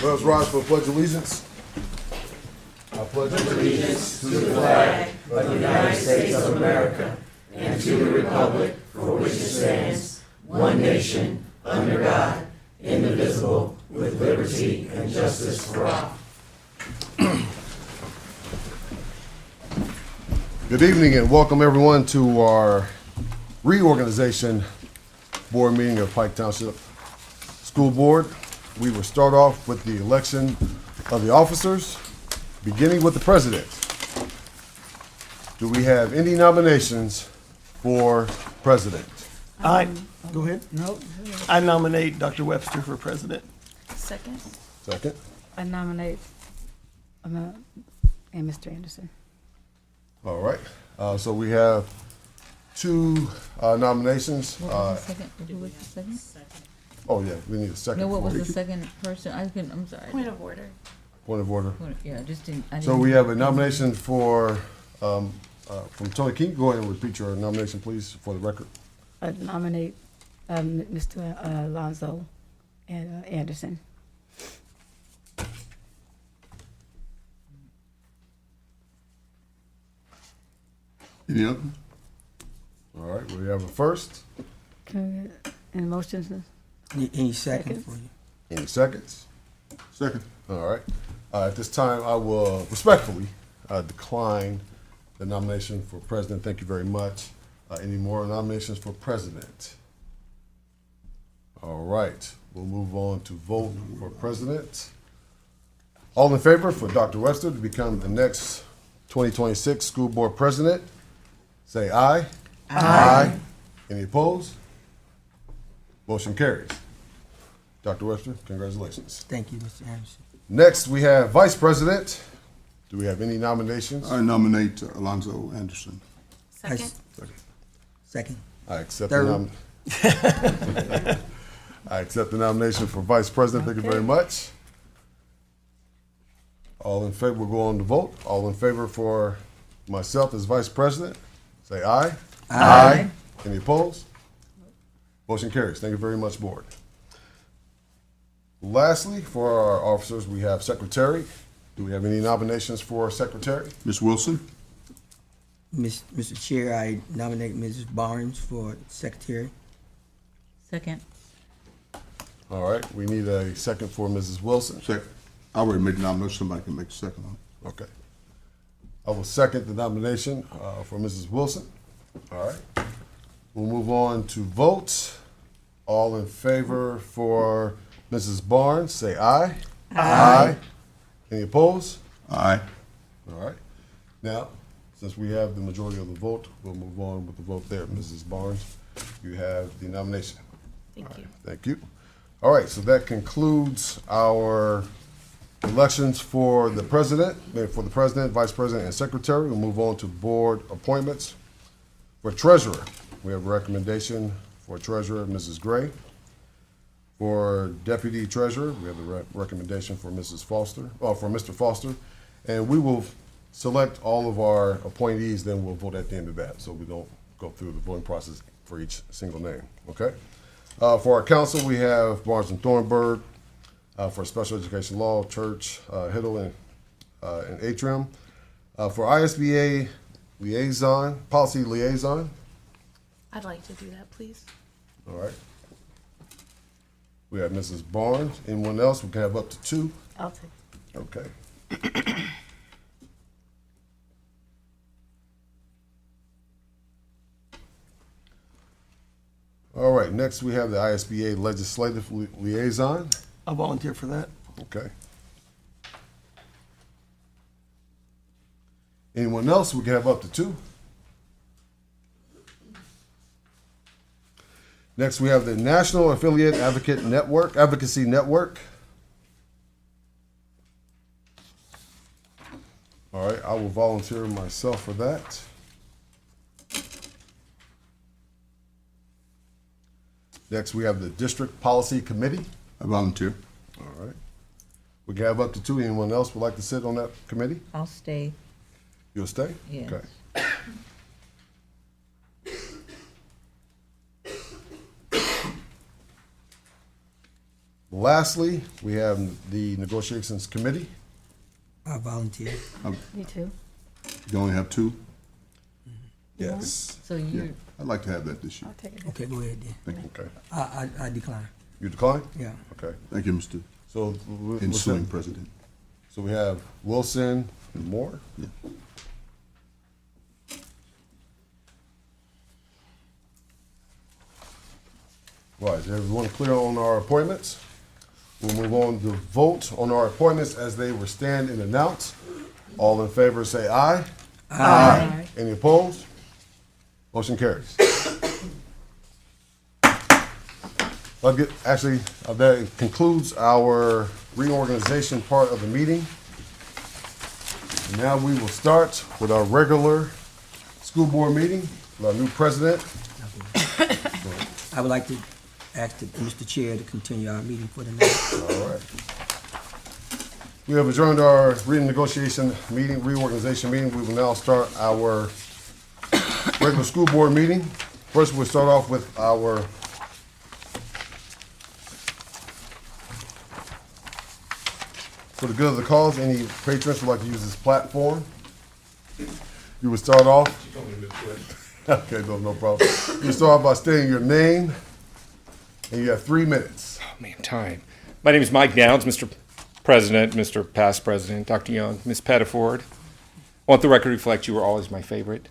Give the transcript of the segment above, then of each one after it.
Let us rise for the Pledge of Allegiance. I pledge allegiance to the flag of the United States of America and to the republic for which it stands, one nation, under God, indivisible, with liberty and justice for all. Good evening and welcome everyone to our reorganization board meeting of Pike Township School Board. We will start off with the election of the officers, beginning with the president. Do we have any nominations for president? Go ahead. Nope. I nominate Dr. Webster for president. Second. Second. I nominate and Mr. Anderson. All right. So we have two nominations. What was the second? Who was the second? Oh yeah, we need a second. No, what was for- the second person? I'm sorry. Point of order. Point of order. Yeah, just didn't. I So didn't- we have a nomination for from Tony King. Go ahead and repeat your nomination, please, for the record. I nominate Mr. Alonzo and Anderson. Any other? All right. We have a first. Can we get any motions? Any second for you? Any seconds? Second. All right. At this time, I will respectfully decline the nomination for president. Thank you very much. Any more nominations for president? All right. We'll move on to vote for president. All in favor for Dr. Webster to become the next 2026 school board president, say aye. Aye. Any opposed? Motion carries. Dr. Webster, congratulations. Thank you, Mr. Anderson. Next, we have vice president. Do we have any nominations? I nominate Alonzo Anderson. Second. Second. I accept Third. I accept the nomination for vice president. Thank you very much. All in favor, we'll go on to vote. All in favor for myself as vice president, say aye. Aye. Any opposed? Motion carries. Thank you very much, board. Lastly, for our officers, we have secretary. Do we have any nominations for secretary? Ms. Wilson? Mr. Chair, I nominate Mrs. Barnes for secretary. Second. All right, we need a second for Mrs. Wilson. Second. I already made the nomination. Somebody can make a second on it. Okay. I will second the nomination for Mrs. Wilson. All right. We'll move on to vote. All in favor for Mrs. Barnes, say aye. Aye. Any opposed? Aye. All right. Now, since we have the majority of the vote, we'll move on with the vote there. Mrs. Barnes, you have the nomination. Thank you. Thank you. All right, so that concludes our elections for the president, vice president, and secretary. We'll move on to board appointments. For treasurer, we have a recommendation for treasurer, Mrs. Gray. For deputy treasurer, we have the recommendation for Mrs. Foster, for Mr. Foster. And we will select all of our appointees, then we'll vote at the end of that, so we don't go through the voting process for each single name, okay? For our council, we have Barnes and Thornburg. For special education law, Church, Hiddle, and Atrium. For ISBA liaison, policy liaison. I'd like to do that, please. All right. We have Mrs. Barnes. Anyone else? We can have up to two. I'll take. Okay. All right, next we have the ISBA legislative liaison. I volunteer for that. Okay. Anyone else? We can have up to two. Next, we have the National Affiliate Advocacy Network. All right, I will volunteer myself for that. Next, we have the District Policy Committee. I volunteer. All right. We can have up to two. Anyone else would like to sit on that committee? I'll stay. You'll stay? Yes. Okay. Lastly, we have the negotiations committee. I volunteer. Me too. You only have two? Yes. So Yeah. you, I'd like to have that this year. I'll take it. Okay, go ahead then. Thank you. Okay. I decline. You decline? Yeah. Okay. Thank you, Mr. So, Ensuing President. so we have Wilson and Moore. Yeah. Right, is everyone clear on our appointments? We'll move on to vote on our appointments as they were stand and announced. All in favor say aye. Aye. Any opposed? Motion carries. That concludes our reorganization part of the meeting. Now we will start with our regular school board meeting with our new president. I would like to ask Mr. Chair to continue our meeting for the night. All right. We have adjourned our reorganization meeting. We will now start our regular school board meeting. First, we'll start off with our for the good of the cause. Any patrons would like to use this platform? You would start off. Okay, no problem. You start off by stating your name, and you have 3 minutes. Oh, man, time. My name is Mike Downs, Mr. President, Mr. Past President, Dr. Young, Ms. Pettiford. I want the record to reflect you were always my favorite.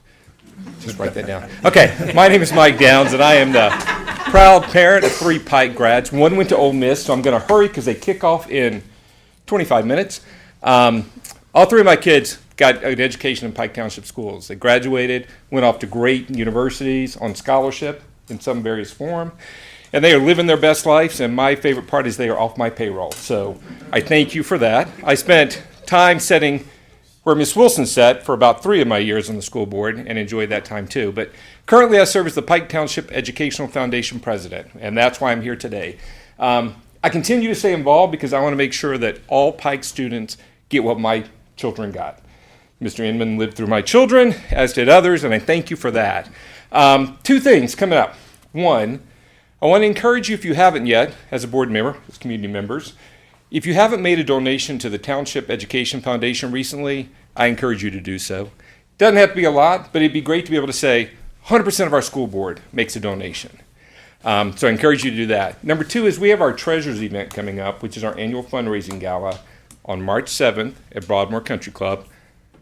Just write that down. Okay, my name is Mike Downs, and I am the proud parent of 3 Pike grads. One went to Ole Miss, so I'm going to hurry because they kick off in 25 minutes. All 3 of my kids got an education in Pike Township schools. They graduated, went off to great universities on scholarship in some various form, and they are living their best lives, and my favorite part is they are off my payroll. So I thank you for that. I spent time setting where Ms. Wilson sat for about 3 of my years on the school board and enjoyed that time too. But currently I serve as the Pike Township Educational Foundation president, and that's why I'm here today. I continue to stay involved because I want to make sure that all Pike students get what my children got. Mr. Inman lived through my children, as did others, and I thank you for that. 2 things coming up. 1, I want to encourage you, if you haven't yet, as a board member, as community members, if you haven't made a donation to the Township Education Foundation recently, I encourage you to do so. Doesn't have to be a lot, but it'd be great to be able to say 100% of our school board makes a donation. So I encourage you to do that. Number 2 is we have our Treasures event coming up, which is our annual fundraising gala on March 7th at Broadmoor Country Club.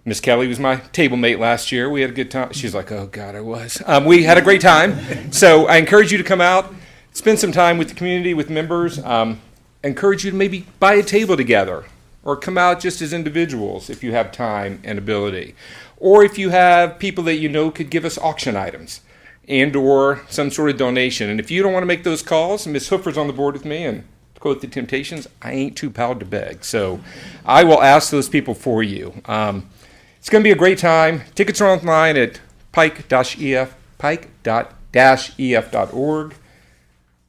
Miss Kelly was my table mate last year. We had a good time. She's like, oh, God, I was. We had a great time. So I encourage you to come out, spend some time with the community, with members. I encourage you to maybe buy a table together or come out just as individuals if you have time and ability. Or if you have people that you know could give us auction items and or some sort of donation. And if you don't want to make those calls, Miss Hoofer's on the board with me, and to quote the Temptations, I ain't too proud to beg. So I will ask those people for you. It's going to be a great time. Tickets are online at pike.ef.org.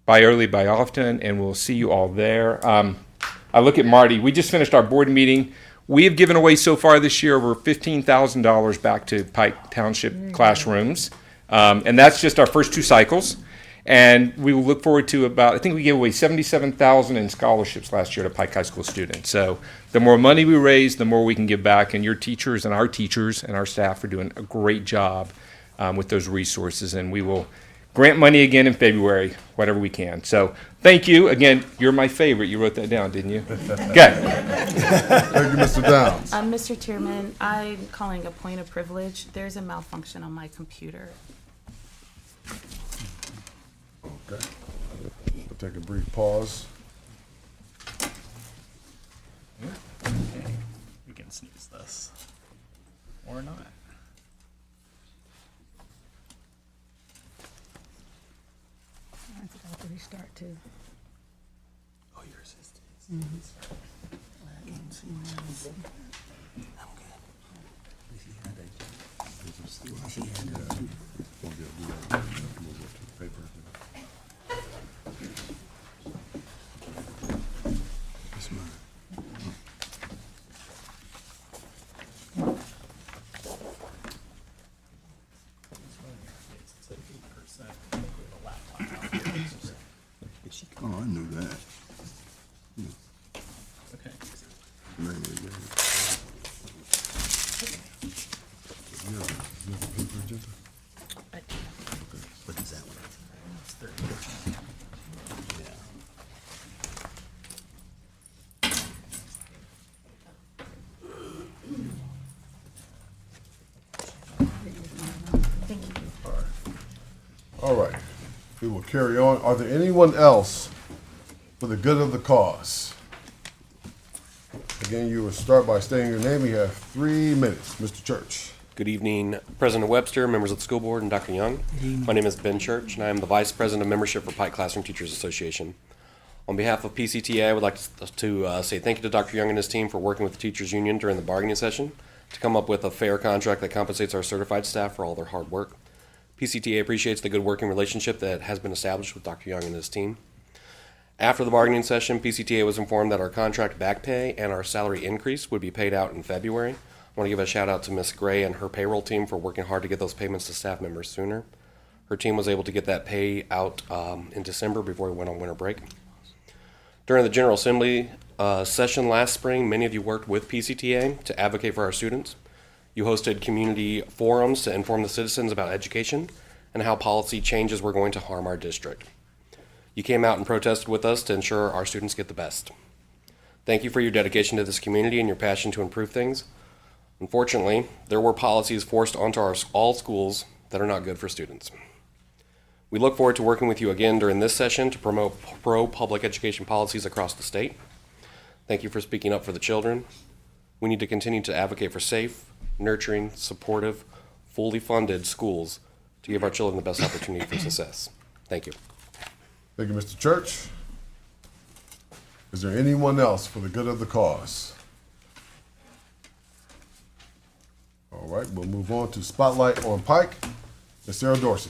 Buy early, buy often, and we'll see you all there. I look at Marty. We just finished our board meeting. We have given away so far this year over $15,000 back to Pike Township classrooms. And that's just our first 2 cycles. And we will look forward to I think we gave away $77,000 in scholarships last year to Pike High School students. So the more money we raise, the more we can give back. And your teachers and our staff are doing a great job with those resources. And we will grant money again in February, whatever we can. So thank you. Again, you're my favorite. You wrote that down, didn't you? Okay. Thank you, Mr. Downs. Mr. Chairman, I'm calling a point of privilege. There's a malfunction on my computer. Okay. We'll take a brief pause. We can snooze this. Or not. I think I'll have to restart too. Oh, yours is. That's mine. It's like 8%. I think we have a laptop out here. Oh, I knew that. we will carry on. Are there anyone else for the good of the cause? Again, you will start by stating your name. You have 3 minutes. Mr. Church. Good evening, President Webster, members of the school board, and Dr. Young. My name is Ben Church, and I am the Vice President of Membership for Pike Classroom Teachers Association. On behalf of PCTA, I would like to say thank you to Dr. Young and his team for working with the teachers union during the bargaining session to come up with a fair contract that compensates our certified staff for all their hard work. PCTA appreciates the good working relationship that has been established with Dr. Young and his team. After the bargaining session, PCTA was informed that our contract back pay and our salary increase would be paid out in February. I want to give a shout out to Ms. Gray and her payroll team for working hard to get those payments to staff members sooner. Her team was able to get that pay out in December before we went on winter break. During the General Assembly session last spring, many of you worked with PCTA to advocate for our students. You hosted community forums to inform the citizens about education and how policy changes were going to harm our district. You came out and protested with us to ensure our students get the best. Thank you for your dedication to this community and your passion to improve things. Unfortunately, there were policies forced onto all schools that are not good for students. We look forward to working with you again during this session to promote pro-public education policies across the state. Thank you for speaking up for the children. We need to continue to advocate for safe, nurturing, supportive, fully funded schools to give our children the best opportunity for success. Thank you. Thank you, Mr. Church. Is there anyone else for the good of the cause? All right, we'll move on to Spotlight on Pike. Ms. Sarah Dorsey.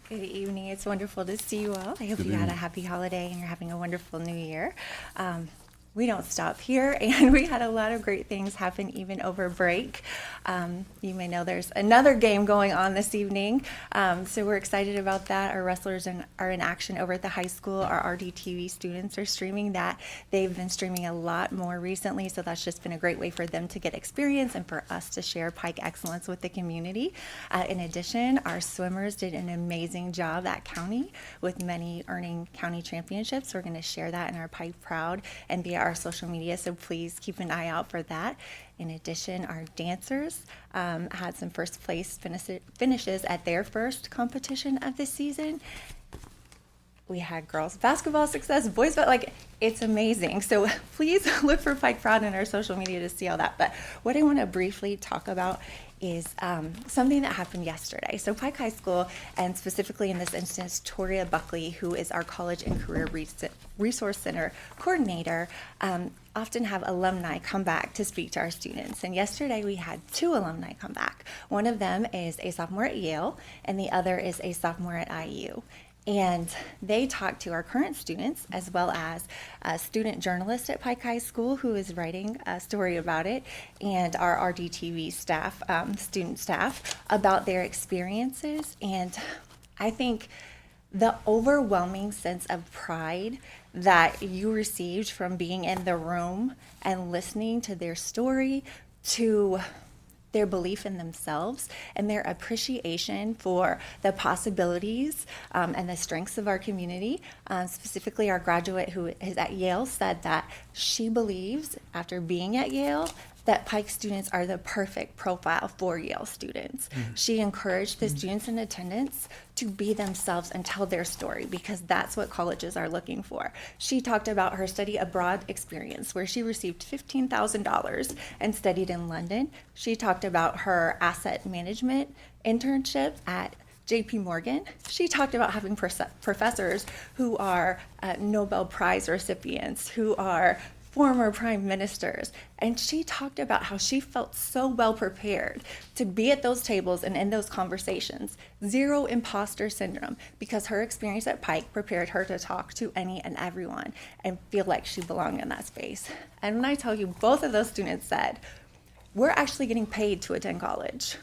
Good evening. It's wonderful to see you all. I hope you had a happy holiday and you're having a wonderful new year. We don't stop here, and we had a lot of great things happen even over break. You may know there's another game going on this evening, so we're excited about that. Our wrestlers are in action over at the high school. Our RDTV students are streaming that. They've been streaming a lot more recently, so that's just been a great way for them to get experience and for us to share Pike excellence with the community. In addition, our swimmers did an amazing job at county, with many earning county championships. We're going to share that in our Pike Proud and via our social media, so please keep an eye out for that. In addition, our dancers had some first place finishes at their first competition of the season. We had girls basketball success, boys, but it's amazing. So please look for Pike Proud in our social media to see all that. But what I want to briefly talk about is something that happened yesterday. So Pike High School, and specifically in this instance, Toria Buckley, who is our College and Career Resource Center coordinator, often have alumni come back to speak to our students. And yesterday we had 2 alumni come back. One of them is a sophomore at Yale, and the other is a sophomore at IU. And they talked to our current students, as well as a student journalist at Pike High School who is writing a story about it, and our RDTV staff, student staff, about their experiences. And I think the overwhelming sense of pride that you received from being in the room and listening to their story, to their belief in themselves and their appreciation for the possibilities and the strengths of our community. Specifically, our graduate who is at Yale said that she believes, after being at Yale, that Pike students are the perfect profile for Yale students. She encouraged the students in attendance to be themselves and tell their story, because that's what colleges are looking for. She talked about her study abroad experience, where she received $15,000 and studied in London. She talked about her asset management internship at JP Morgan. She talked about having professors who are Nobel Prize recipients, who are former prime ministers, and she talked about how she felt so well prepared to be at those tables and in those conversations. Zero imposter syndrome, because her experience at Pike prepared her to talk to any and everyone and feel like she belonged in that space. And when I tell you, both of those students said, we're actually getting paid to attend college.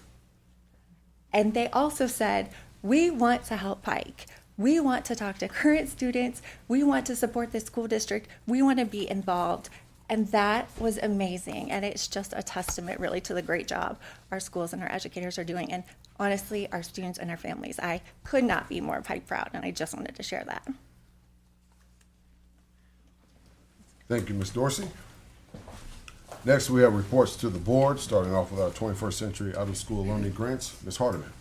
And they also said, we want to help Pike. We want to talk to current students. We want to support the school district. We want to be involved. And that was amazing. And it's just a testament, really, to the great job our schools and our educators are doing. And honestly, our students and our families. I could not be more Pike proud, and I just wanted to share that. Thank you, Ms. Dorsey. Next, we have reports to the board, starting off with our 21st Century Out of School Learning Grants. Ms. Hardiman.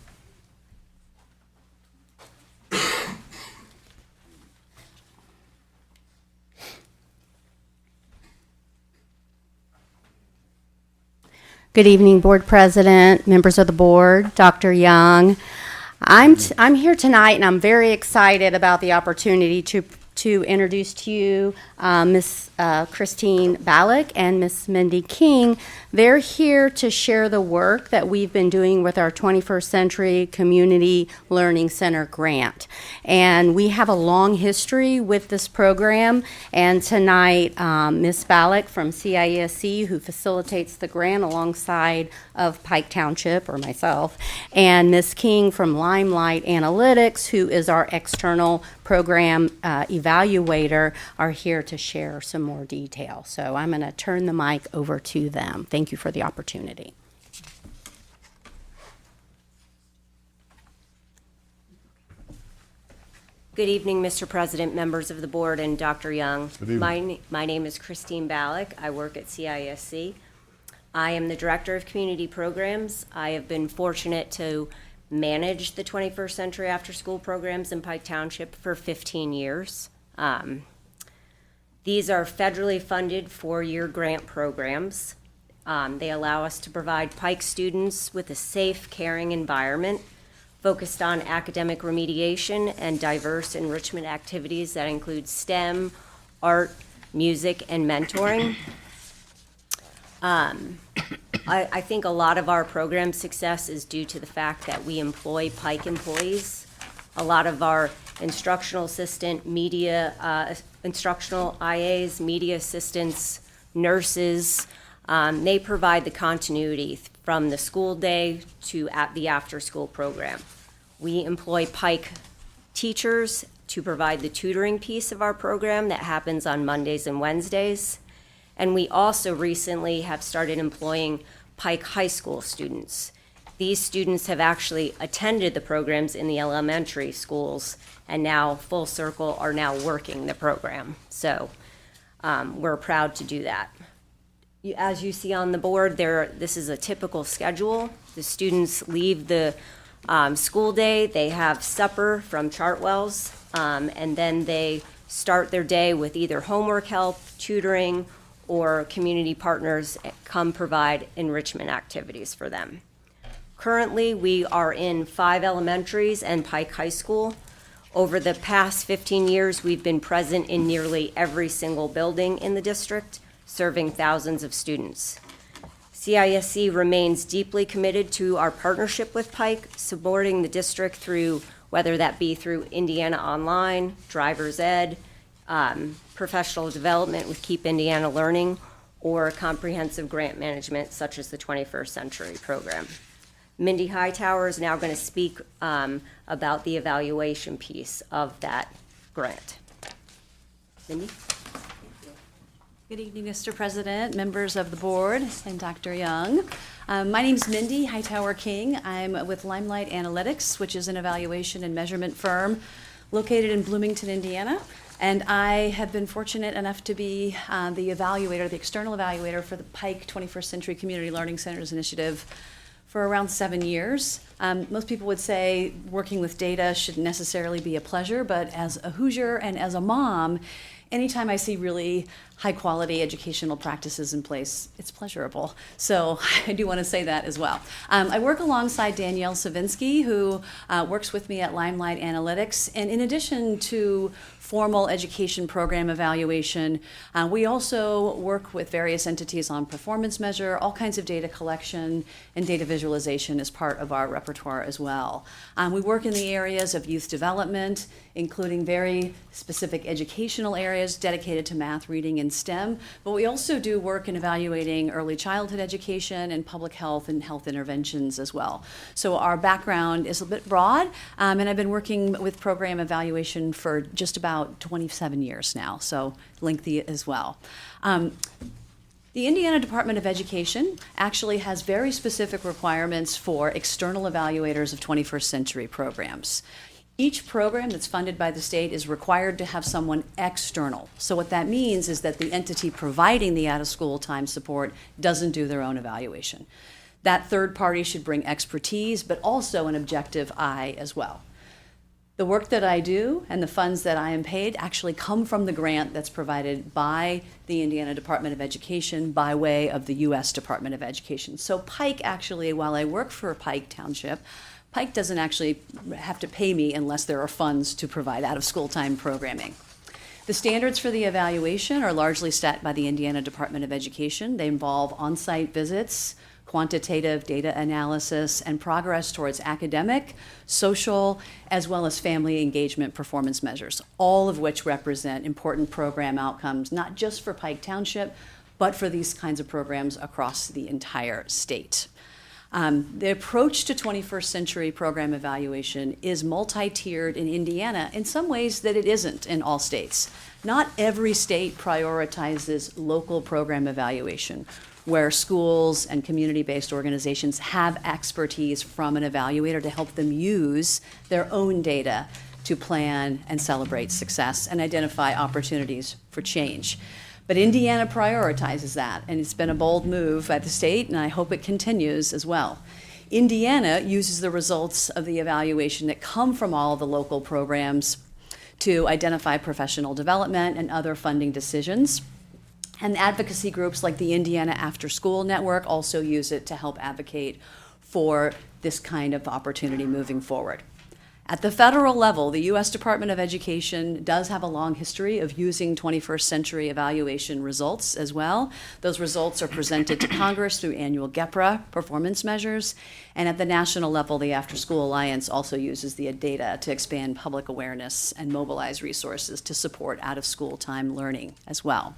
Good evening, Board President, members of the board, Dr. Young. I'm here tonight, and I'm very excited about the opportunity to introduce to you Miss Christine Ballack and Miss Mindy King. They're here to share the work that we've been doing with our 21st Century Community Learning Center grant. And we have a long history with this program, and tonight Miss Ballack from CISC, who facilitates the grant alongside of Pike Township, or myself, and Miss King from Limelight Analytics, who is our external program evaluator, are here to share some more detail. So I'm going to turn the mic over to them. Thank you for the opportunity. Good evening, Mr. President, members of the board, and Dr. Young. Good evening. My name is Christine Ballack. I work at CISC. I am the Director of Community Programs. I have been fortunate to manage the 21st Century After School programs in Pike Township for 15 years. These are federally funded 4-year grant programs. They allow us to provide Pike students with a safe, caring environment focused on academic remediation and diverse enrichment activities that include STEM, art, music, and mentoring. I think a lot of our program success is due to the fact that we employ Pike employees. A lot of our instructional assistant, media, instructional IAs, media assistants, nurses, they provide the continuity from the school day to the after-school program. We employ Pike teachers to provide the tutoring piece of our program that happens on Mondays and Wednesdays. And we also recently have started employing Pike High School students. These students have actually attended the programs in the elementary schools and now, full circle, are now working the program. So we're proud to do that. As you see on the board, this is a typical schedule. The students leave the school day, they have supper from Chartwell's, and then they start their day with either homework help, tutoring, or community partners come provide enrichment activities for them. Currently, we are in 5 elementaries and Pike High School. Over the past 15 years, we've been present in nearly every single building in the district, serving thousands of students. CISC remains deeply committed to our partnership with Pike, supporting the district through, whether that be through Indiana Online, Driver's Ed, professional development with Keep Indiana Learning, or comprehensive grant management such as the 21st Century program. Mindy Hightower is now going to speak about the evaluation piece of that grant. Mindy? Good evening, Mr. President, members of the board, and Dr. Young. My name's Mindy Hightower King. I'm with Limelight Analytics, which is an evaluation and measurement firm located in Bloomington, Indiana. And I have been fortunate enough to be the evaluator, the external evaluator for the Pike 21st Century Community Learning Centers Initiative for around 7 years. Most people would say working with data shouldn't necessarily be a pleasure, but as a Hoosier and as a mom, anytime I see really high quality educational practices in place, it's pleasurable. So I do want to say that as well. I work alongside Danielle Savinsky, who works with me at Limelight Analytics. And in addition to formal education program evaluation, we also work with various entities on performance measure, all kinds of data collection and data visualization as part of our repertoire as well. We work in the areas of youth development, including very specific educational areas dedicated to math, reading, and STEM, but we also do work in evaluating early childhood education and public health and health interventions as well. So our background is a bit broad, and I've been working with program evaluation for just about 27 years now, so lengthy as well. The Indiana Department of Education actually has very specific requirements for external evaluators of 21st century programs. Each program that's funded by the state is required to have someone external. So what that means is that the entity providing the out-of-school time support doesn't do their own evaluation. That third party should bring expertise, but also an objective eye as well. The work that I do and the funds that I am paid actually come from the grant that's provided by the Indiana Department of Education by way of the U.S. Department of Education. So Pike actually, while I work for Pike Township, Pike doesn't actually have to pay me unless there are funds to provide out-of-school time programming. The standards for the evaluation are largely set by the Indiana Department of Education. They involve on-site visits, quantitative data analysis, and progress towards academic, social, as well as family engagement performance measures, all of which represent important program outcomes, not just for Pike Township, but for these kinds of programs across the entire state. The approach to 21st century program evaluation is multi-tiered in Indiana in some ways that it isn't in all states. Not every state prioritizes local program evaluation, where schools and community-based organizations have expertise from an evaluator to help them use their own data to plan and celebrate success and identify opportunities for change. But Indiana prioritizes that, and it's been a bold move by the state, and I hope it continues as well. Indiana uses the results of the evaluation that come from all the local programs to identify professional development and other funding decisions. And advocacy groups like the Indiana After School Network also use it to help advocate for this kind of opportunity moving forward. At the federal level, the U.S. Department of Education does have a long history of using 21st century evaluation results as well. Those results are presented to Congress through annual GEPRA performance measures. And at the national level, the After School Alliance also uses the data to expand public awareness and mobilize resources to support out-of-school time learning as well.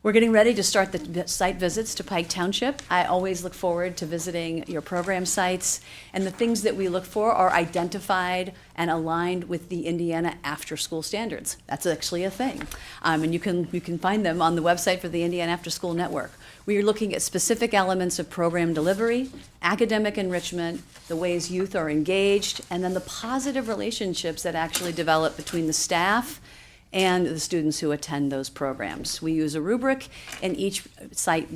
We're getting ready to start the site visits to Pike Township. I always look forward to visiting your program sites, and the things that we look for are identified and aligned with the Indiana after-school standards. That's actually a thing, and you can find them on the website for the Indiana After School Network. We are looking at specific elements of program delivery, academic enrichment, the ways youth are engaged, and then the positive relationships that actually develop between the staff and the students who attend those programs. We use a rubric, and each site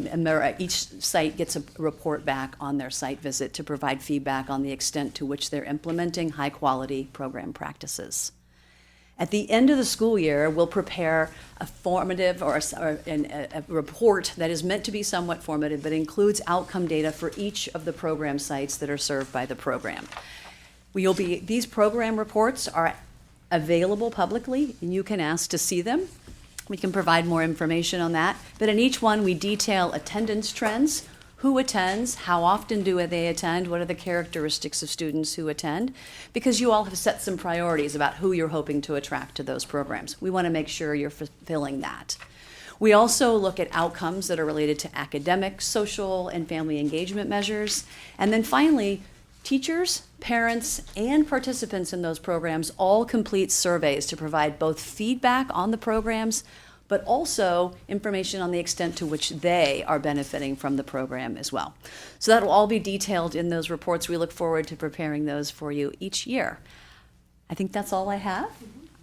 gets a report back on their site visit to provide feedback on the extent to which they're implementing high-quality program practices. At the end of the school year, we'll prepare a formative or a report that is meant to be somewhat formative, but includes outcome data for each of the program sites that are served by the program. These program reports are available publicly, and you can ask to see them. We can provide more information on that. But in each one, we detail attendance trends, who attends, how often do they attend, what are the characteristics of students who attend, because you all have set some priorities about who you're hoping to attract to those programs. We want to make sure you're fulfilling that. We also look at outcomes that are related to academic, social, and family engagement measures. And then finally, teachers, parents, and participants in those programs all complete surveys to provide both feedback on the programs, but also information on the extent to which they are benefiting from the program as well. So that will all be detailed in those reports. We look forward to preparing those for you each year. I think that's all I have.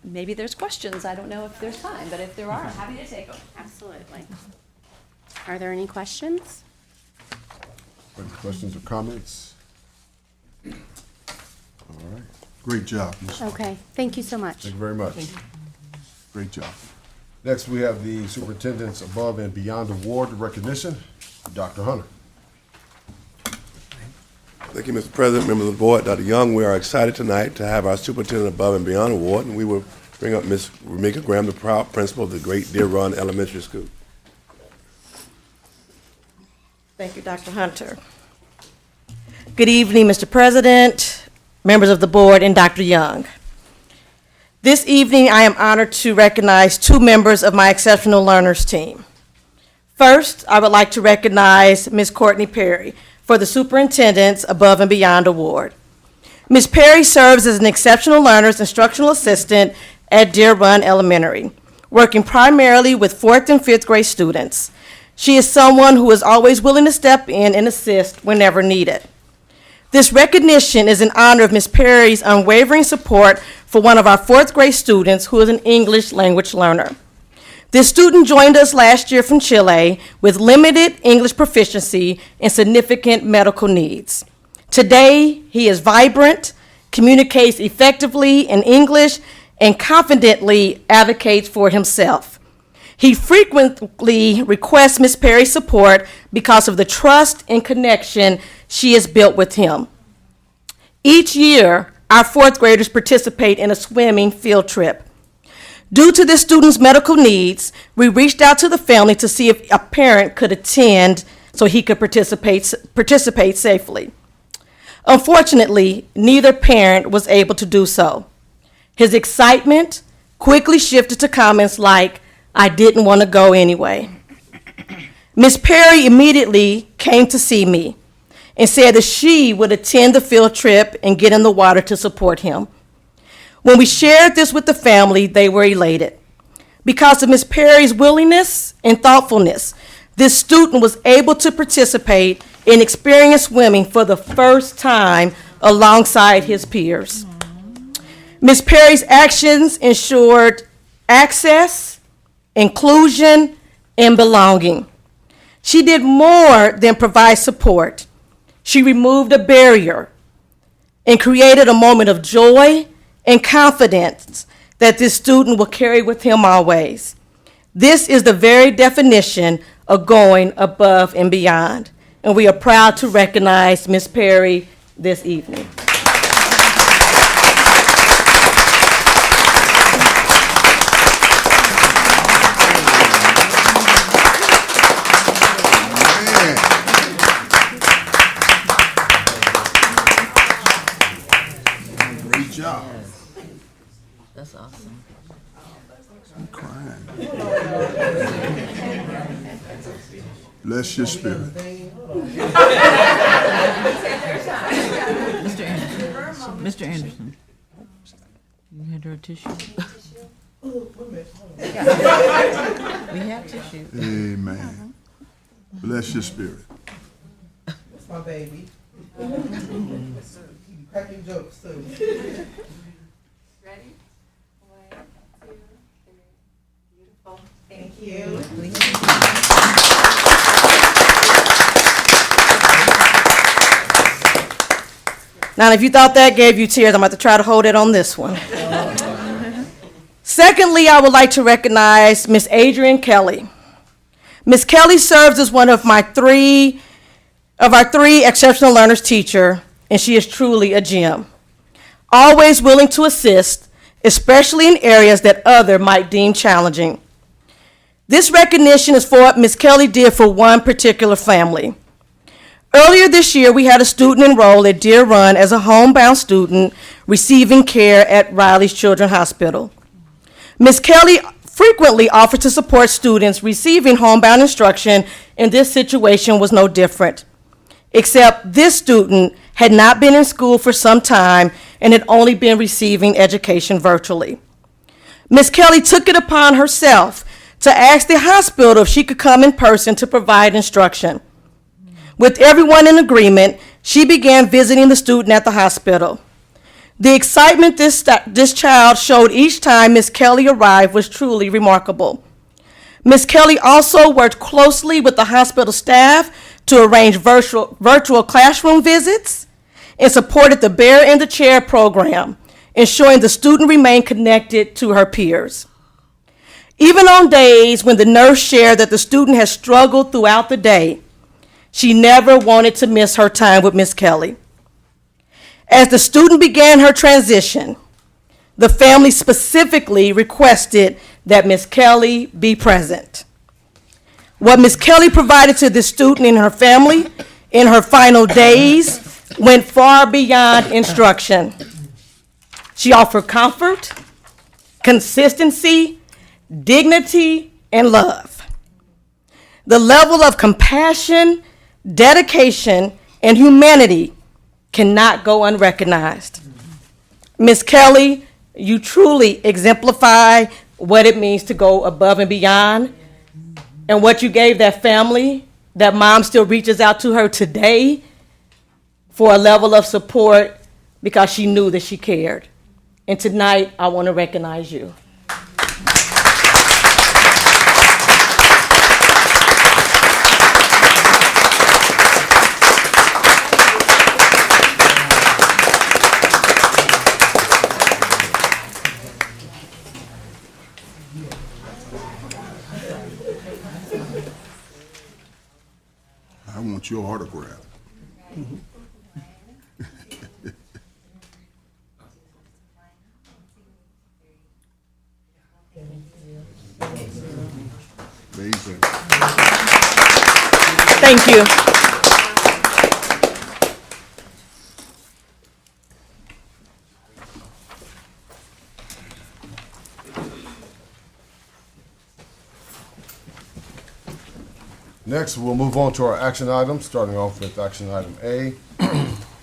Maybe there's questions. I don't know if there's time, but if there are, I'm happy to take them. Absolutely. Are there any questions? Any questions or comments? All right. Great job, Ms. Okay, thank you so much. Thank you very much. Great job. Next, we have the Superintendent's Above and Beyond Award recognition, Dr. Hunter. Thank you, Mr. President, members of the board. Dr. Young, we are excited tonight to have our Superintendent Above and Beyond Award, and we will bring up Ms. Ramika Graham, the proud principal of the great Deer Run Elementary School. Thank you, Dr. Hunter. Good evening, Mr. President, members of the board, and Dr. Young. This evening, I am honored to recognize two members of my Exceptional Learners team. First, I would like to recognize Ms. Courtney Perry for the Superintendent's Above and Beyond Award. Ms. Perry serves as an Exceptional Learners Instructional Assistant at Deer Run Elementary, working primarily with 4th and 5th grade students. She is someone who is always willing to step in and assist whenever needed. This recognition is in honor of Ms. Perry's unwavering support for one of our 4th grade students who is an English language learner. This student joined us last year from Chile with limited English proficiency and significant medical needs. Today, he is vibrant, communicates effectively in English, and confidently advocates for himself. He frequently requests Ms. Perry's support because of the trust and connection she has built with him. Each year, our fourth graders participate in a swimming field trip. Due to this student's medical needs, we reached out to the family to see if a parent could attend so he could participate safely. Unfortunately, neither parent was able to do so. His excitement quickly shifted to comments like, "I didn't want to go anyway." Ms. Perry immediately came to see me and said that she would attend the field trip and get in the water to support him. When we shared this with the family, they were elated. Because of Ms. Perry's willingness and thoughtfulness, this student was able to participate in experience swimming for the first time alongside his peers. Ms. Perry's actions ensured access, inclusion, and belonging. She did more than provide support. She removed a barrier and created a moment of joy and confidence that this student will carry with him always. This is the very definition of going above and beyond, and we are proud to recognize Ms. Perry this evening. Great job. That's awesome. I'm crying. Bless your spirit. Mr. Anderson. You had her a tissue? We have tissue. Amen. Bless your spirit. That's my baby. Cracking jokes too. Ready? 1, 2, 3. Beautiful. Thank you. Now, if you thought that gave you tears, I'm about to try to hold it on this one. Secondly, I would like to recognize Miss Adrienne Kelly. Miss Kelly serves as one of our three exceptional learners teacher, and she is truly a gem. Always willing to assist, especially in areas that others might deem challenging. This recognition is for what Miss Kelly did for one particular family. Earlier this year, we had a student enroll at Deer Run as a homebound student receiving care at Riley's Children's Hospital. Ms. Kelly frequently offered to support students receiving homebound instruction, and this situation was no different, except this student had not been in school for some time and had only been receiving education virtually. Ms. Kelly took it upon herself to ask the hospital if she could come in person to provide instruction. With everyone in agreement, she began visiting the student at the hospital. The excitement this child showed each time Ms. Kelly arrived was truly remarkable. Ms. Kelly also worked closely with the hospital staff to arrange virtual classroom visits and supported the Bear in the Chair program, ensuring the student remained connected to her peers. Even on days when the nurse shared that the student has struggled throughout the day, she never wanted to miss her time with Ms. Kelly. As the student began her transition, the family specifically requested that Ms. Kelly be present. What Ms. Kelly provided to this student and her family in her final days went far beyond instruction. She offered comfort, consistency, dignity, and love. The level of compassion, dedication, and humanity cannot go unrecognized. Ms. Kelly, you truly exemplify what it means to go above and beyond, and what you gave that family, that mom still reaches out to her today for a level of support because she knew that she cared. And tonight, I want to recognize you. your autograph. Amazing. Thank you. Next, we'll move on to our action items, starting off with action item A,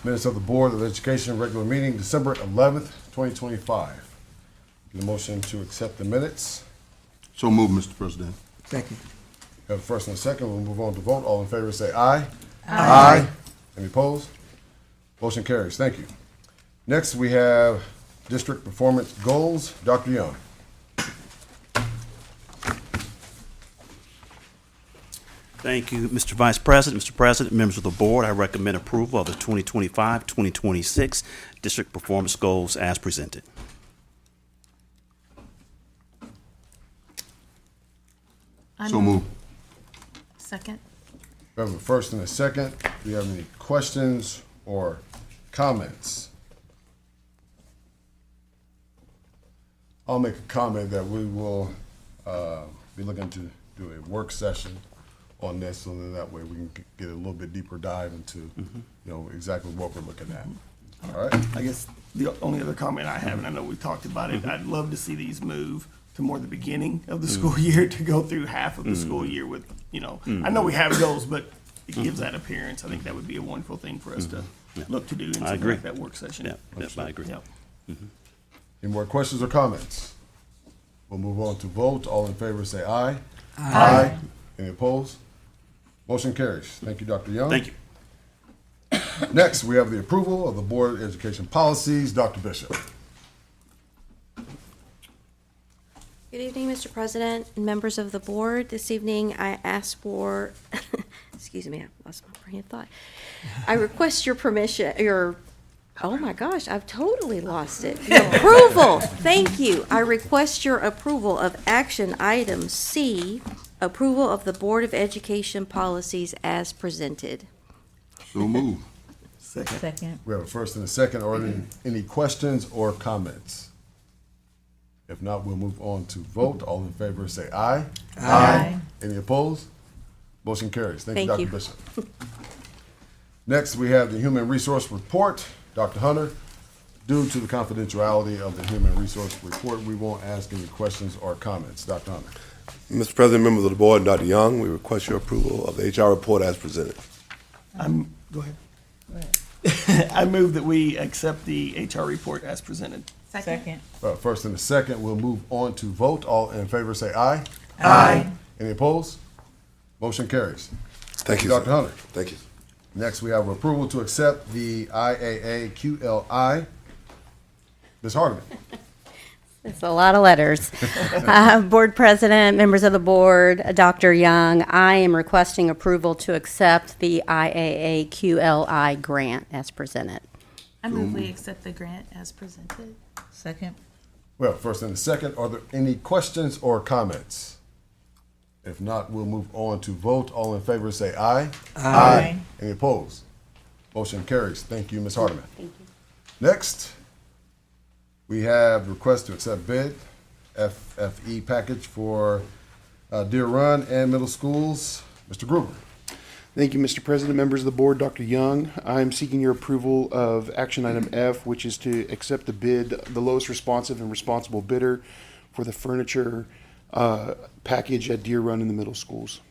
minutes of the Board of Education regular meeting, December 11th, 2025. Get a motion to accept the minutes. So move, Mr. President. Second. Have a first and a second. We'll move on to vote. All in favor say aye. Aye. Any opposed? Motion carries. Thank you. Next, we have district performance goals. Dr. Young. Thank you, Mr. Vice President. Mr. President, members of the board, I recommend approval of the 2025-2026 district performance goals as presented. So move. Second. We have a first and a second. Do you have any questions or comments? I'll make a comment that we will be looking to do a work session on this, so that way we can get a little bit deeper dive into, exactly what we're looking at. All right. I guess the only other comment I have, and I know we talked about it, I'd love to see these move to more the beginning of the school year, to go through half of the school year with, I know we have goals, but it gives that appearance. I think that would be a wonderful thing for us to look to do in something like that work session. Yeah, I agree. Yep. Any more questions or comments? We'll move on to vote. All in favor say aye. Aye. Any opposed? Motion carries. Thank you, Dr. Young. Thank you. Next, we have the approval of the Board of Education policies. Dr. Bishop. Good evening, Mr. President and members of the board. This evening, I ask for, excuse me, I lost my train of thought. I request your permission, oh my gosh, I've totally lost it. Your approval. Thank you. I request your approval of action item C, approval of the Board of Education policies as presented. So move. Second. We have a first and a second. Are there any questions or comments? If not, we'll move on to vote. All in favor say aye. Aye. Any opposed? Motion carries. Thank you, Thank Dr. you. Bishop. Next, we have the Human Resource Report. Dr. Hunter, due to the confidentiality of the Human Resource Report, we won't ask any questions or comments. Dr. Hunter. Mr. President, members of the board, and Dr. Young, we request your approval of the HR report as presented. Go ahead. I move that we accept the HR report as presented. Second. First and a second, we'll move on to vote. All in favor say aye. Aye. Any opposed? Motion carries. Thank you, Dr. sir. Hunter. Thank you. Next, we have approval to accept the IAA QLI. Ms. Hardiman. It's a lot of letters. Board President, members of the board, Dr. Young, I am requesting approval to accept the IAA QLI grant as presented. I move we accept the grant as presented. Second. Well, first and a second, are there any questions or comments? If not, we'll move on to vote. All in favor say aye. Aye. Any opposed? Motion carries. Thank you, Ms. Hardiman. Thank you. Next, we have request to accept bid, FFE package for Deer Run and middle schools. Mr. Gruber. Thank you, Mr. President, members of the board, Dr. Young. I'm seeking your approval of action item F, which is to accept the bid, the lowest responsive and responsible bidder for the furniture package at Deer Run in the middle schools.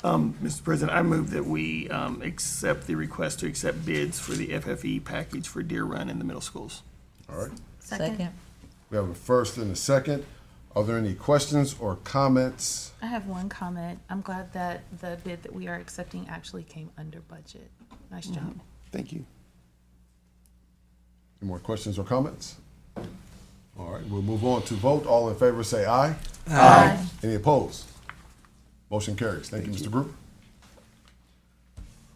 Mr. President, I move that we accept the request to accept bids for the FFE package for Deer Run in the middle schools. All right. Second. We have a first and a second. Are there any questions or comments? I have one comment. I'm glad that the bid that we are accepting actually came under budget. Nice job. Thank you. Any more questions or comments? All right, we'll move on to vote. All in favor say aye. Aye. Any opposed? Motion carries. Thank you, Mr. Group.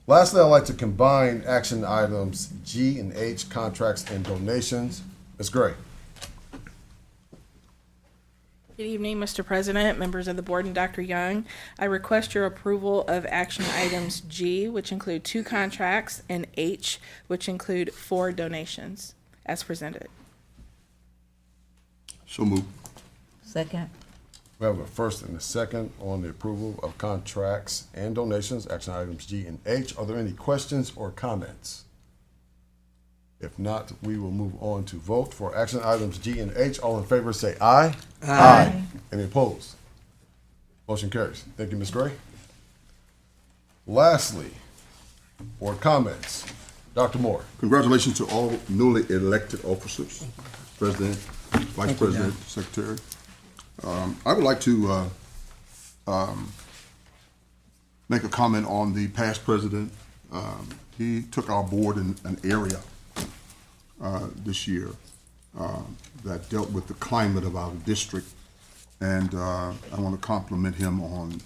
Lastly, I'd like to combine action items G and H, contracts and donations. Ms. Gray. Good evening, Mr. President, members of the board, and Dr. Young. I request your approval of action items G, which include 2 contracts, and H, which include 4 donations, as presented. So moved. Second. We have a first and a second on the approval of contracts and donations, action items G and H. Are there any questions or comments? If not, we will move on to vote for action items G and H. All in favor say aye. Aye. Any opposed? Motion carries. Thank you, Ms. Gray. Lastly, board comments. Dr. Moore. Congratulations to all newly elected officers, President, Vice President, Secretary. I would like to make a comment on the past president. He took our board in an area this year that dealt with the climate of our district, and I want to compliment him on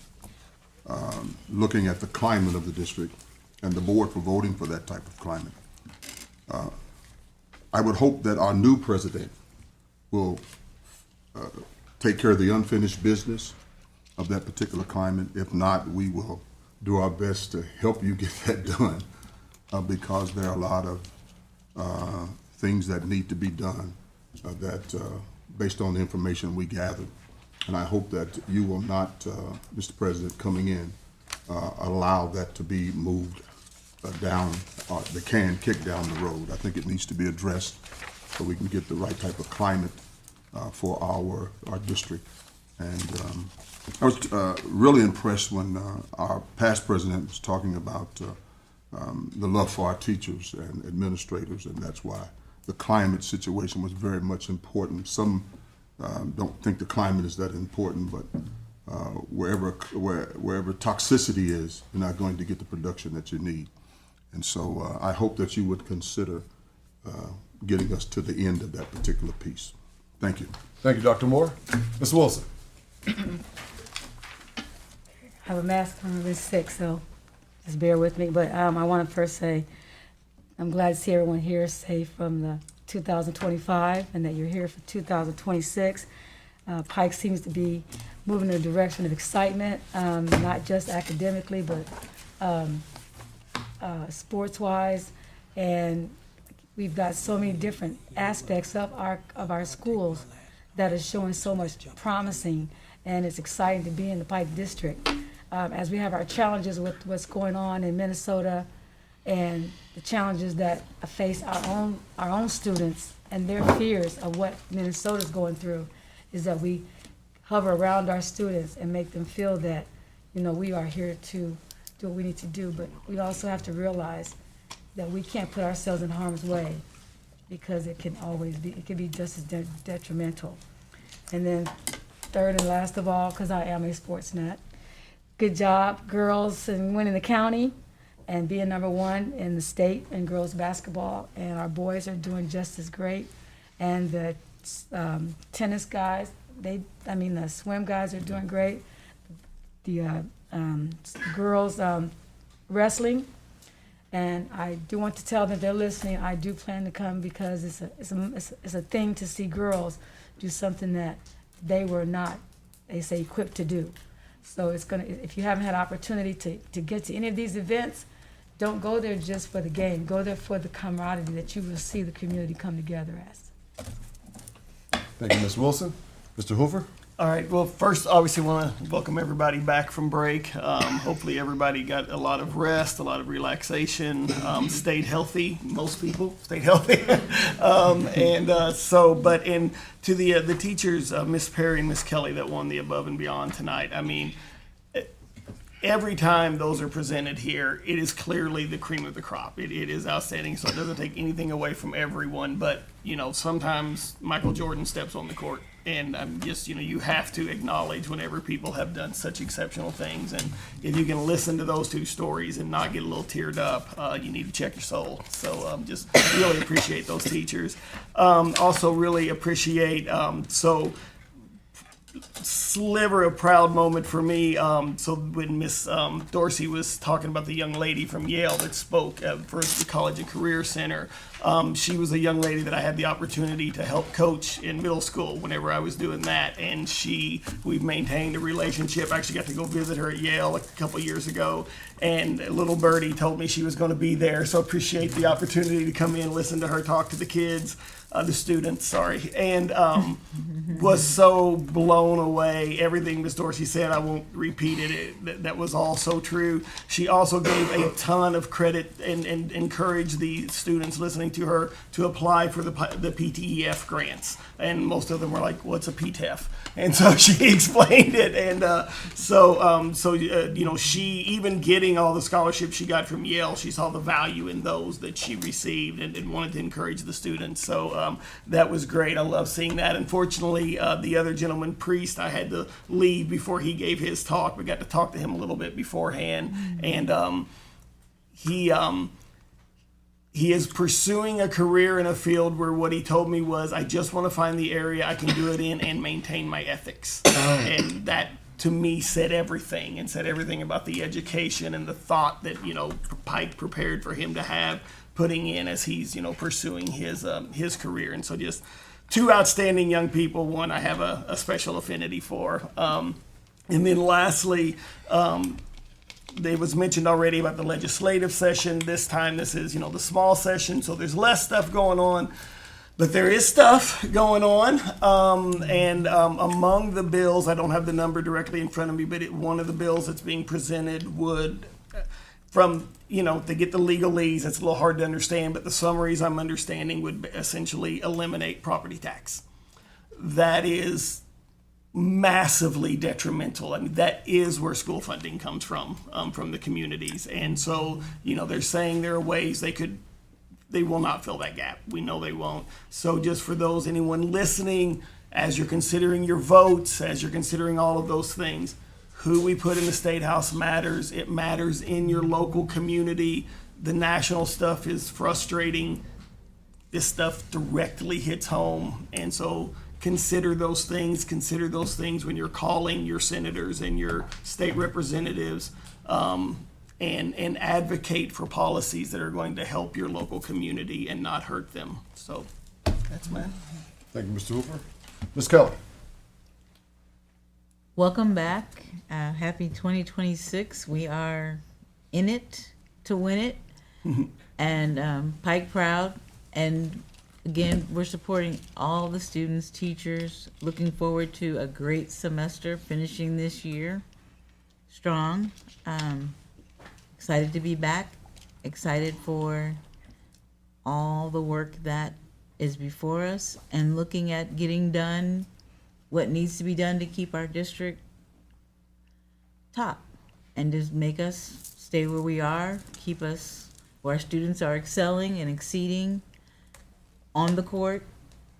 looking at the climate of the district and the board for voting for that type of climate. I would hope that our new president will take care of the unfinished business of that particular climate. If not, we will do our best to help you get that done because there are a lot of things that need to be done based on the information we gathered. And I hope that you will not, Mr. President, coming in, allow that to be moved down, the can kicked down the road. I think it needs to be addressed so we can get the right type of climate for our district. And I was really impressed when our past president was talking about the love for our teachers and administrators, and that's why the climate situation was very much important. Some don't think the climate is that important, but wherever toxicity is, you're not going to get the production that you need. And so I hope that you would consider getting us to the end of that particular piece. Thank you. Thank you, Dr. Moore. Ms. Wilson. I have a mask on, I'm sick, so just bear with me. But I want to first say I'm glad to see everyone here safe from the 2025 and that you're here for 2026. Pike seems to be moving in a direction of excitement, not just academically, but sports-wise. And we've got so many different aspects of our schools that are showing so much promising, and it's exciting to be in the Pike District. As we have our challenges with what's going on in Minnesota and the challenges that face our own students and their fears of what Minnesota's going through, is that we hover around our students and make them feel that, we are here to do what we need to do. But we also have to realize that we can't put ourselves in harm's way, because it can be just as detrimental. And then third and last of all, because I am a sports nut, good job, girls, in winning the county and being -- in the state in girls basketball. And our boys are doing just as great. And the tennis guys, the swim guys are doing great. The girls wrestling. And I do want to tell them, if they're listening, I do plan to come, because it's a thing to see girls do something that they were not, they say, equipped to do. So if you haven't had opportunity to get to any of these events, don't go there just for the game. Go there for the camaraderie that you will see the community come together as. Thank you, Ms. Wilson. Mr. Hoover? All right. Well, first, obviously, want to welcome everybody back from break. Hopefully, everybody got a lot of rest, a lot of relaxation, stayed healthy. Most people stayed healthy. To the teachers, Miss Perry and Miss Kelly, that won the Above and Beyond tonight. I mean, every time those are presented here, it is clearly the cream of the crop. It is outstanding, so it doesn't take anything away from everyone. But, sometimes Michael Jordan steps on the court. And I'm just, you have to acknowledge whenever people have done such exceptional things. And if you can listen to those two stories and not get a little teared up, you need to check your soul. So just really appreciate those teachers. Also really appreciate, sliver of proud moment for me. So when Miss Dorsey was talking about the young lady from Yale that spoke for the College and Career Center, she was a young lady that I had the opportunity to help coach in middle school whenever I was doing that, and we've maintained a relationship. I actually got to go visit her at Yale a couple years ago, and little birdie told me she was going to be there, so I appreciate the opportunity to come in, listen to her talk to the kids. The students, sorry, and was so blown away. Everything Ms. Dorsey said, I won't repeat it. That was all so true. She also gave a ton of credit and encouraged the students listening to her to apply for the PTEF grants. And most of them were like, "What's a PTEF?" And so she explained it. And she, even getting all the scholarships she got from Yale, she saw the value in those that she received and wanted to encourage the students. So that was great. I love seeing that. Unfortunately, the other gentleman, Priest, I had to leave before he gave his talk. We got to talk to him a little bit beforehand. And he is pursuing a career in a field where what he told me was, I just want to find the area I can do it in and maintain my ethics. And that, to me, said everything, and said everything about the education and the thought that, Pike prepared for him to have, putting in as he's, pursuing his career. And so just two outstanding young people, one I have a special affinity for. And then lastly, it was mentioned already about the legislative session. This time, this is, the small session, so there's less stuff going on. But there is stuff going on. Among the bills, I don't have the number directly in front of me, but one of the bills that's being presented would, to get the legalese, it's a little hard to understand, but the summaries I'm understanding would essentially eliminate property tax. That is massively detrimental. I mean, that is where school funding comes from the communities. And so, they're saying there are ways they will not fill that gap. We know they won't. So just for anyone listening, as you're considering your votes, as you're considering all of those things, who we put in the State House matters. It matters in your local community. The national stuff is frustrating. This stuff directly hits home. And so consider those things when you're calling your senators and your state representatives, and advocate for policies that are going to help your local community and not hurt them. So that's mine. Thank you, Mr. Hooper. Ms. Kelly. Welcome back. Happy 2026. We are in it to win it. And Pike proud. And again, we're supporting all the students, teachers, looking forward to a great semester, finishing this year strong. Excited to be back, excited for all the work that is before us, and looking at getting done what needs to be done to keep our district top and just make us stay where we are, keep us where our students are excelling and exceeding on the court,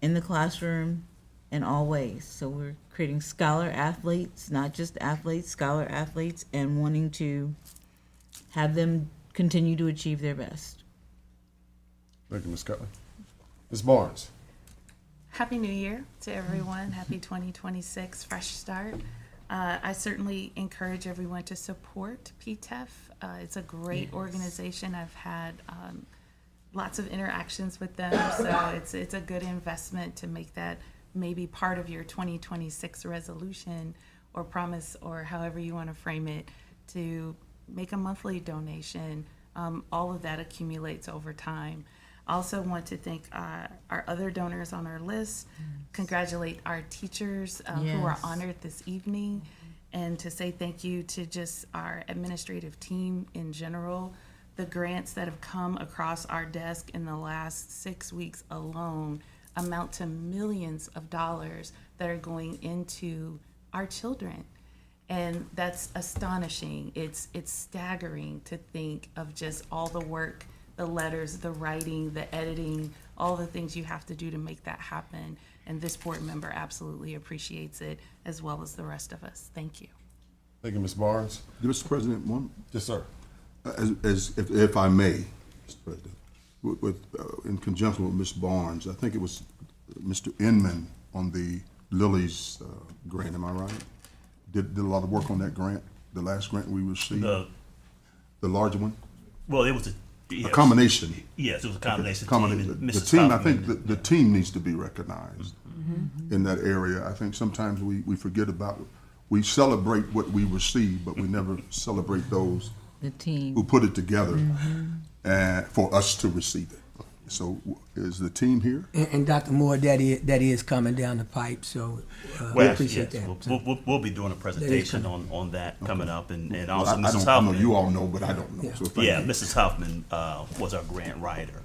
in the classroom, in all ways. So we're creating scholar athletes, not just athletes, scholar athletes, and wanting to have them continue to achieve their best. Thank you, Ms. Kelly. Ms. Barnes. Happy New Year to everyone. Happy 2026, fresh start. I certainly encourage everyone to support PTEF. It's a great organization. I've had lots of interactions with them, so it's a good investment to make that maybe part of your 2026 resolution or promise, or however you want to frame it, to make a monthly donation. All of that accumulates over time. I also want to thank our other donors on our list, congratulate our teachers who are honored this evening, and to say thank you to just our administrative team in general. The grants that have come across our desk in the last 6 weeks alone amount to millions of dollars that are going into our children. And that's astonishing. It's staggering to think of just all the work, the letters, the writing, the editing, all the things you have to do to make that happen. And this board member absolutely appreciates it, as well as the rest of us. Thank you. Thank you, Ms. Barnes. Mr. President, one? Yes, sir. If I may, Mr. President, in conjunction with Ms. Barnes, I think it was Mr. Inman on the Lily's grant, am I right? Did a lot of work on that grant, the last grant we received? The larger one? Well, it was A combination. Yes, it was a combination. The team, I think the team needs to be recognized in that area. I think sometimes we forget about, we celebrate what we receive, but we never celebrate those The team. who put it together and for us to receive it. So is the team here? And Dr. Moore, that is coming down the pipe, so we Well, appreciate yes, that. we'll be doing a presentation on that coming up, and also I Mrs. don't, I know Huffman. you all know, but I don't know. So thank Yeah, you. Mrs. Huffman was our grant writer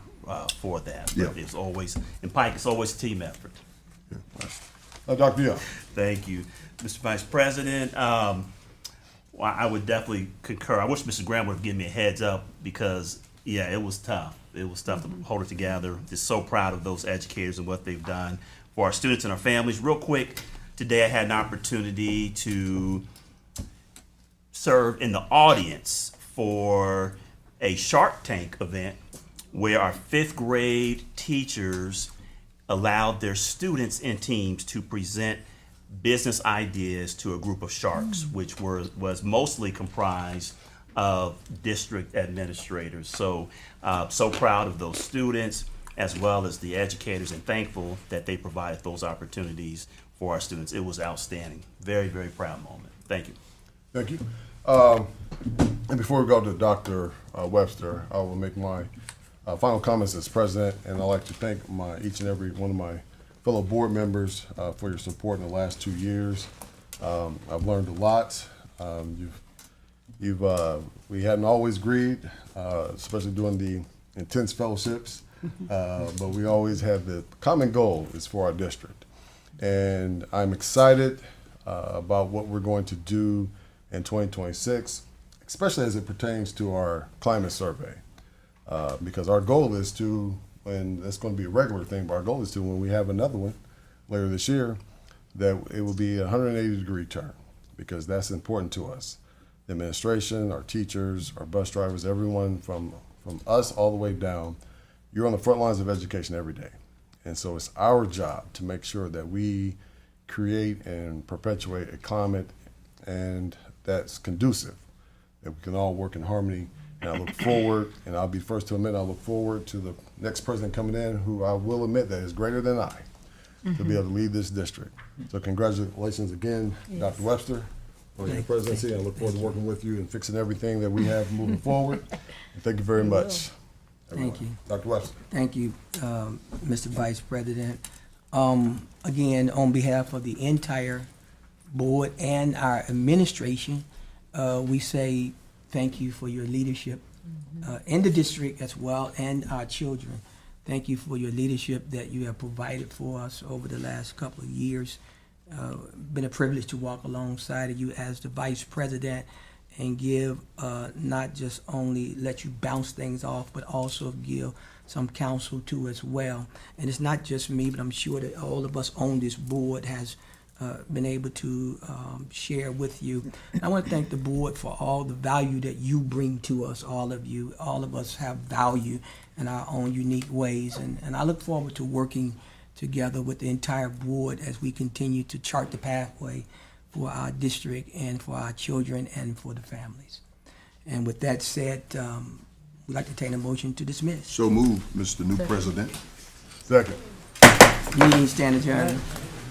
for that. But Yeah. it's always, in Pike, it's always a team effort. Dr. Young. Thank you. Mr. Vice President, well, I would definitely concur. I wish Mr. Graham would have given me a heads up because, yeah, it was tough. It was tough to hold it together. Just so proud of those educators and what they've done for our students and our families. Real quick, today I had an opportunity to serve in the audience for a Shark Tank event where our 5th grade teachers allowed their students and teams to present business ideas to a group of sharks, which was mostly comprised of district administrators. So, so proud of those students as well as the educators and thankful that they provided those opportunities for our students. It was outstanding. Very, very proud moment. Thank you. Thank you. And before we go to Dr. Webster, I will make my final comments as president, and I'd like to thank each and every one of my fellow board members for your support in the last 2 years. I've learned a lot. We hadn't always agreed, especially during the intense fellowships, but we always had the common goal is for our district. And I'm excited about what we're going to do in 2026, especially as it pertains to our climate survey. Because our goal is to, and that's going to be a regular thing, but our goal is to, when we have another one later this year, that it will be a 180-degree turn, because that's important to us. The administration, our teachers, our bus drivers, everyone from us all the way down, you're on the front lines of education every day. And so it's our job to make sure that we create and perpetuate a climate and that's conducive, that we can all work in harmony. And I look forward, and I'll be first to admit, I look forward to the next president coming in, who I will admit that is greater than I, to be able to lead this district. So congratulations again, Dr. Webster, on your presidency. I look forward to working with you and fixing everything that we have moving forward. And thank you very much. Everyone. Thank you. Dr. Webster. Thank you, Mr. Vice President. Again, on behalf of the entire board and our administration, we say thank you for your leadership in the district as well, and our children. Thank you for your leadership that you have provided for us over the last couple of years. Been a privilege to walk alongside of you as the Vice President and give, not just only let you bounce things off, but also give some counsel to as well. And it's not just me, but I'm sure that all of us on this board has been able to share with you. I want to thank the board for all the value that you bring to us, all of you. All of us have value in our own unique ways, and I look forward to working together with the entire board as we continue to chart the pathway for our district and for our children and for the families. And with that said, we'd like to take a motion to dismiss. So moved, Mr. New President. Second. Meeting stand adjourned.